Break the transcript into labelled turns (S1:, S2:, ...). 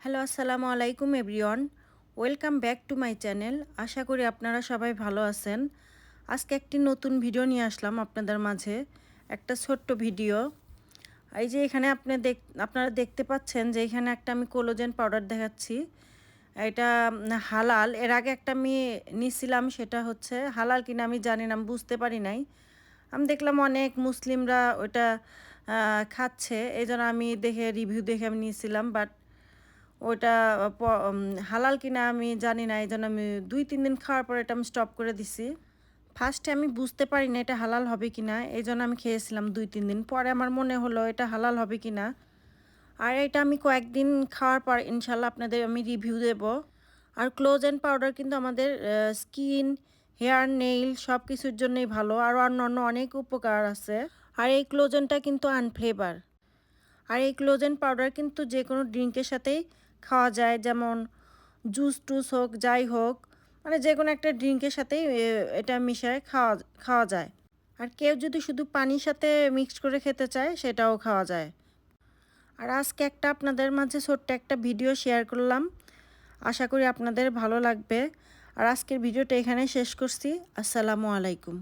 S1: Hello, আসসালামু আলাইকুম everyone. Welcome back to my channel. আশা করি আপনারা সবাই ভালো আছেন। আজকে একটি নতুন ভিডিও নিয়ে আসলাম আপনাদের মাঝে, একটা ছোট্ট ভিডিও। এই যে এখানে আপনারা দেখতে পাচ্ছেন যে এখানে একটা আমি কোলাজেন পাউডার দেখাচ্ছি। এটা হালাল। এর আগে একটা আমি নিছিলাম, সেটা হচ্ছে হালাল কিনা আমি জানি না, আমি বুঝতে পারি নাই। আমি দেখলাম অনেক মুসলিমরা ওটা খাচ্ছে, এই জন্য আমি রিভিউ দেখে আমি নিয়েছিলাম। বাট ওটা হালাল কিনা আমি জানি না, এই জন্য আমি 2-3 দিন খাওয়ার পর এটা আমি স্টপ করে দিছি। ফার্স্টে আমি বুঝতে পারি না এটা হালাল হবে কি না, এই জন্য আমি খেয়েছিলাম 2-3 দিন। পরে আমার মনে হলো এটা হালাল হবে কি না। আর এটা আমি কয়েকদিন খাওয়ার পর ইনশাল্লাহ আপনাদের আমি রিভিউ দেব। আর ক্লোজেন পাউডার কিন্তু আমাদের স্কিন, হেয়ার, নেইল সব কিছুর জন্যই ভালো। আর অন্য অনেক উপকার আছে। আর এই ক্লোজেনটা কিন্তু আনফ্লেভার। আর এই ক্লোজেন পাউডার কিন্তু যে কোনো ড্রিঙ্কের সাথেই খাওয়া যায়, যেমন জুস টুস হোক, যাই হোক, মানে যে কোনো একটা ড্রিঙ্কের সাথেই এটা মিশিয়ে খাওয়া যায়। আর কেউ যদি শুধু পানির সাথে মিক্সড করে খেতে চায় সেটাও খাওয়া যায়। আর আজকে আপনাদের মাঝে ছোট্ট একটা ভিডিও শেয়ার করলাম, আশা করি আপনাদের ভালো লাগবে। আর আজকের ভিডিওটা এখানে শেষ করছি। আসসালামু আলাইকুম।